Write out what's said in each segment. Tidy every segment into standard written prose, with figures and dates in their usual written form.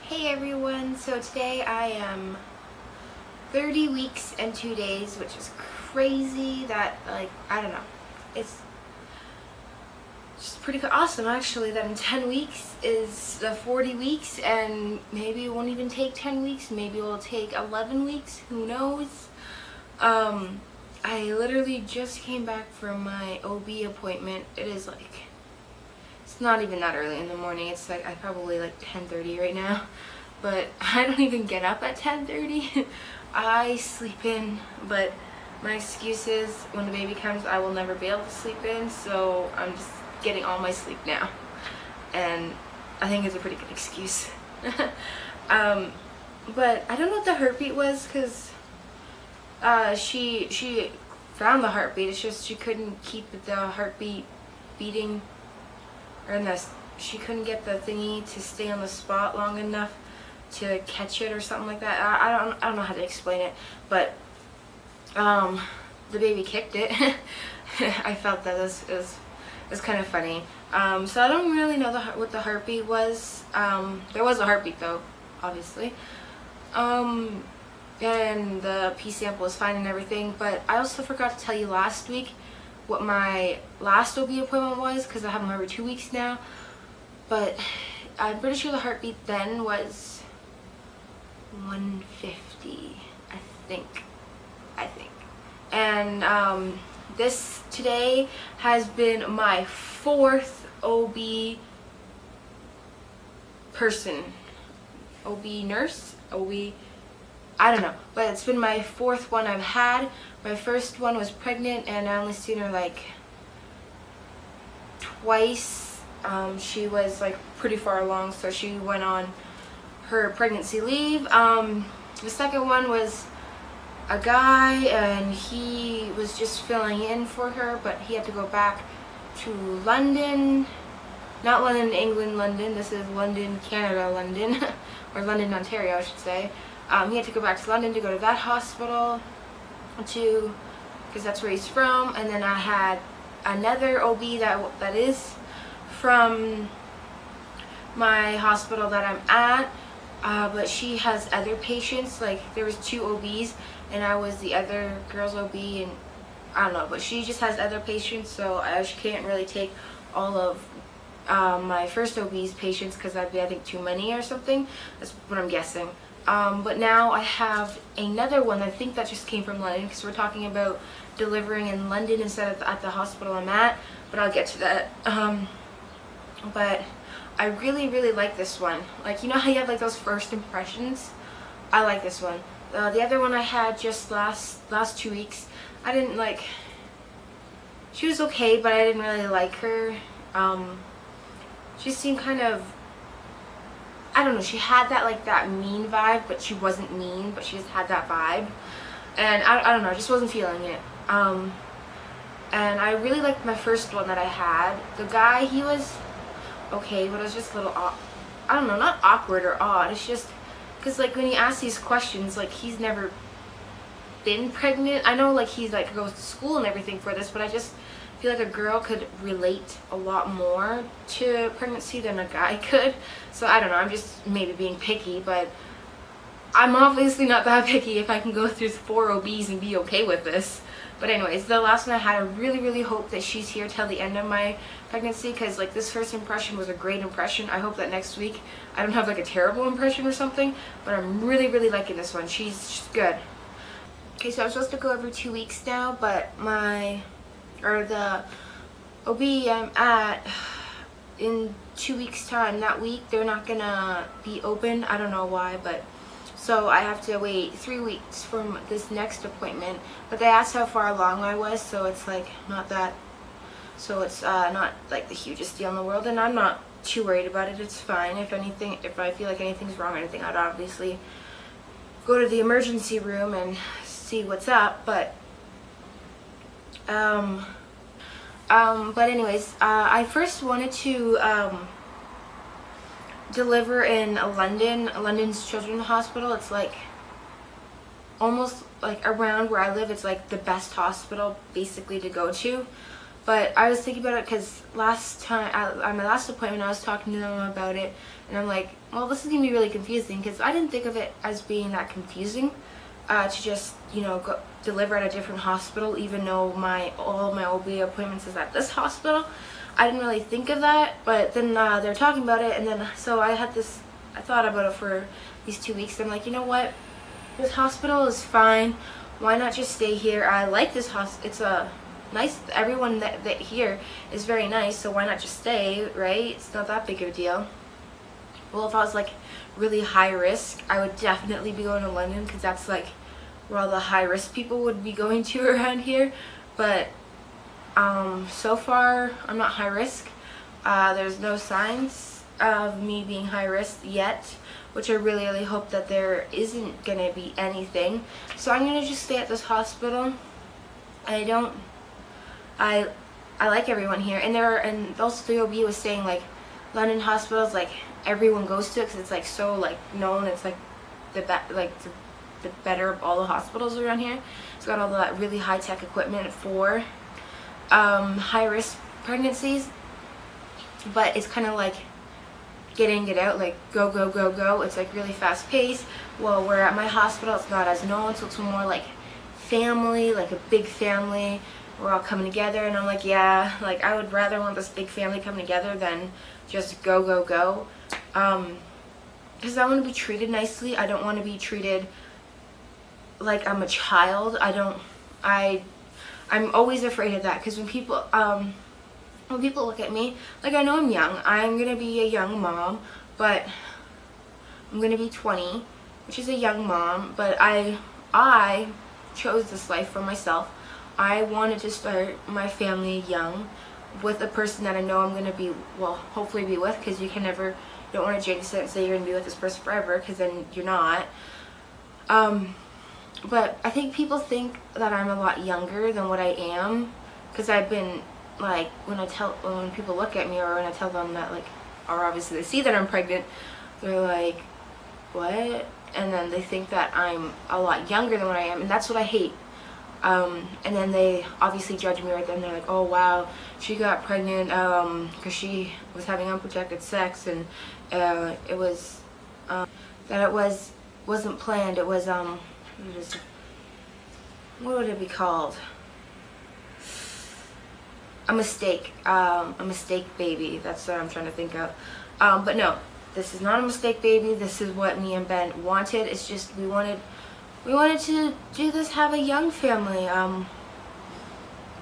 Hey everyone, so today I am 30 weeks and 2 days, which is crazy that, I don't know, it's just pretty awesome actually that in 10 weeks is the 40 weeks, and maybe it won't even take 10 weeks, maybe it will take 11 weeks, who knows. I literally just came back from my OB appointment. It's not even that early in the morning. It's I probably 10:30 right now, but I don't even get up at 10:30. I sleep in, but my excuse is when the baby comes I will never be able to sleep in, so I'm just getting all my sleep now, and I think it's a pretty good excuse. But I don't know what the heartbeat was, because she found the heartbeat. It's just she couldn't keep the heartbeat beating, or she couldn't get the thingy to stay on the spot long enough to catch it or something like that. I don't know how to explain it, but the baby kicked it. I felt that it was kind of funny. So I don't really know what the heartbeat was. There was a heartbeat though, obviously. And the pee sample was fine and everything, but I also forgot to tell you last week what my last OB appointment was, because I have them every 2 weeks now, but I'm pretty sure the heartbeat then was 150, I think. And this today has been my 4th OB person, OB nurse, OB, I don't know, but it's been my 4th one I've had. My first one was pregnant, and I only seen her twice. She was pretty far along, so she went on her pregnancy leave. The second one was a guy, and he was just filling in for her, but he had to go back to London. Not London, England, London. This is London, Canada, London, or London, Ontario, I should say. He had to go back to London to go to that hospital too, because that's where he's from. And then I had another OB that is from my hospital that I'm at, but she has other patients. There was 2 OBs, and I was the other girl's OB, and I don't know, but she just has other patients, so she can't really take all of my first OB's patients, because that'd be, I think, too many or something. That's what I'm guessing. But now I have another one. I think that just came from London, because we're talking about delivering in London instead of at the hospital I'm at, but I'll get to that. But I really like this one. You know how you have those first impressions? I like this one. The other one I had just last 2 weeks, I didn't she was okay, but I didn't really like her. She seemed kind of, I don't know, she had that mean vibe, but she wasn't mean, but she just had that vibe, and I don't know, I just wasn't feeling it. And I really liked my first one that I had. The guy, he was okay, but it was just a little I don't know, not awkward or odd, it's just because when he asks these questions, he's never been pregnant. I know he goes to school and everything for this, but I just feel like a girl could relate a lot more to pregnancy than a guy could. So I don't know, I'm just maybe being picky, but I'm obviously not that picky if I can go through 4 OBs and be okay with this. But anyways, the last one I had, I really hope that she's here till the end of my pregnancy, because this first impression was a great impression. I hope that next week I don't have a terrible impression or something, but I'm really liking this one. She's good. Okay, so I'm supposed to go every 2 weeks now, but the OB I'm at, in 2 weeks time, that week, they're not gonna be open. I don't know why, but so I have to wait 3 weeks from this next appointment. But they asked how far along I was, so it's not that, so it's not the hugest deal in the world, and I'm not too worried about it. It's fine. If I feel like anything's wrong or anything, I'd obviously go to the emergency room and see what's up, but anyways, I first wanted to deliver in London's Children's Hospital. It's almost around where I live, it's the best hospital basically to go to. But I was thinking about it because last time, at my last appointment, I was talking to them about it, and I'm like, well, this is going to be really confusing, because I didn't think of it as being that confusing to just, go deliver at a different hospital, even though all of my OB appointments is at this hospital. I didn't really think of that, but then they're talking about it, and then so I thought about it for these 2 weeks. I'm like, you know what? This hospital is fine. Why not just stay here? I like this hospital. It's a nice, everyone that here is very nice, so why not just stay, right? It's not that big of a deal. Well, if I was like really high risk, I would definitely be going to London, because that's like where all the high risk people would be going to around here. But so far I'm not high risk. There's no signs of me being high risk yet, which I really, really hope that there isn't gonna be anything. So I'm gonna just stay at this hospital. I like everyone here, and also the OB was saying like London hospitals, like everyone goes to it because it's like so like known. It's like the better of all the hospitals around here. It's got all that really high tech equipment for high risk pregnancies, but it's kind of like get in, get out, like go, go, go, go. It's like really fast paced. Well, where at my hospital, it's not as known, so it's more like family, like a big family. We're all coming together, and I'm like, yeah, like I would rather want this big family coming together than just go, go, go. Because I want to be treated nicely. I don't want to be treated like I'm a child. I'm always afraid of that, because when people look at me, like I know I'm young. I'm gonna be a young mom, but I'm gonna be 20, which is a young mom. But I chose this life for myself. I wanted to start my family young with a person that I know I'm gonna be, well, hopefully be with, because you don't want to jinx it and say you're gonna be with this person forever, because then you're not. But I think people think that I'm a lot younger than what I am, because I've been like, when people look at me, or when I tell them that, like, or obviously they see that I'm pregnant, they're like, what? And then they think that I'm a lot younger than what I am, and that's what I hate. And then they obviously judge me right then. They're like, oh wow, she got pregnant because she was having unprotected sex, and it was that it wasn't planned. It was what would it be called? A mistake baby. That's what I'm trying to think of. But no, this is not a mistake baby. This is what me and Ben wanted. It's just we wanted to do this, have a young family.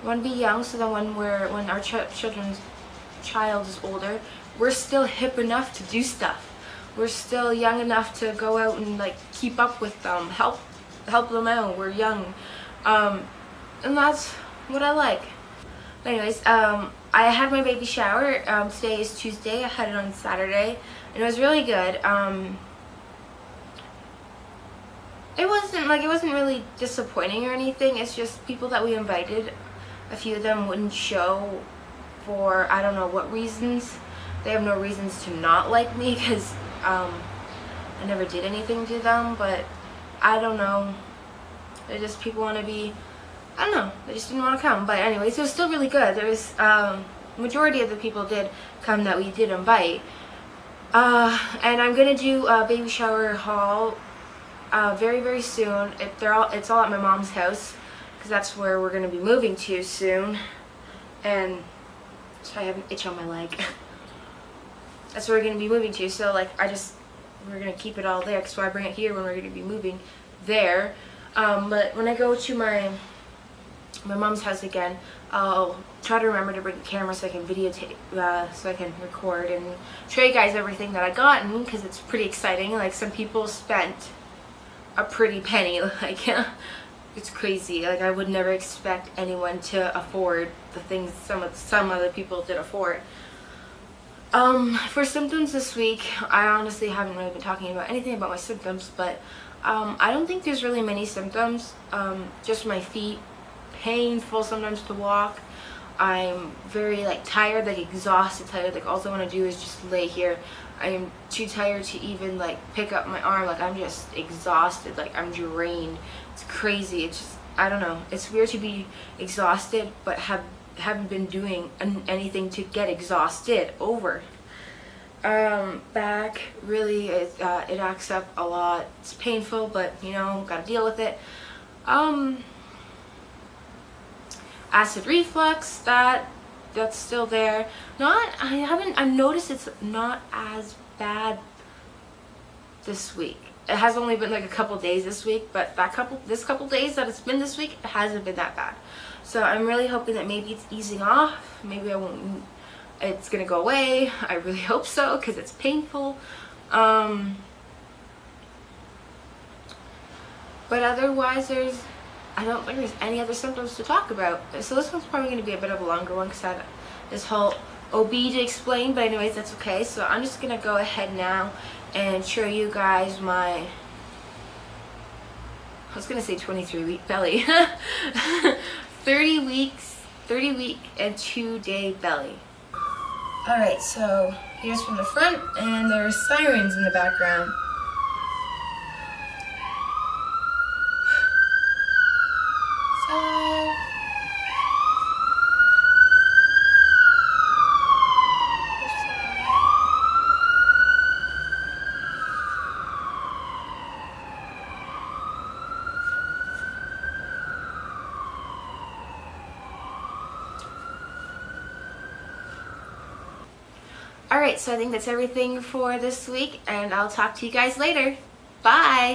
We want to be young, so that when our child is older, we're still hip enough to do stuff. We're still young enough to go out and like keep up with them, help them out. We're young, and that's what I like. Anyways, I had my baby shower. Today is Tuesday. I had it on Saturday, and it was really good. It wasn't really disappointing or anything. It's just people that we invited, a few of them wouldn't show for I don't know what reasons. They have no reasons to not like me, because I never did anything to them, but I don't know. They're just people want to be, I don't know, they just didn't want to come. But anyways, it was still really good. There was majority of the people did come that we did invite. And I'm gonna do a baby shower haul very, very soon. It's all at my mom's house, because that's where we're gonna be moving to soon. And so I have an itch on my leg. That's where we're gonna be moving to. So like we're gonna keep it all there, so I bring it here when we're gonna be moving there. But when I go to my mom's house again, I'll try to remember to bring a camera so I can videotape, so I can record and show you guys everything that I gotten, because it's pretty exciting. Like, some people spent a pretty penny. Like, it's crazy. Like, I would never expect anyone to afford the things some other people did afford. For symptoms this week, I honestly haven't really been talking about anything about my symptoms, but I don't think there's really many symptoms. Just my feet, painful sometimes to walk. I'm very like tired, like exhausted, tired. Like, all I want to do is just lay here. I am too tired to even like pick up my arm. Like, I'm just exhausted. Like, I'm drained. It's crazy. It's just, I don't know. It's weird to be exhausted but have haven't been doing anything to get exhausted over. Back really it acts up a lot. It's painful, but you know, gotta deal with it. Acid reflux, that's still there. I've noticed it's not as bad this week. It has only been like a couple days this week, but this couple days that it's been this week, it hasn't been that bad. So I'm really hoping that maybe it's easing off. Maybe it's gonna go away. I really hope so, because it's painful. But otherwise, I don't think there's any other symptoms to talk about. So this one's probably gonna be a bit of a longer one, because I had this whole OB to explain, but anyways, that's okay. So I'm just gonna go ahead now and show you guys my, I was gonna say 23-week belly. 30 week and 2-day belly. Alright, so here's from the front, and there's sirens in the background. Alright, so I think that's everything for this week, and I'll talk to you guys later. Bye!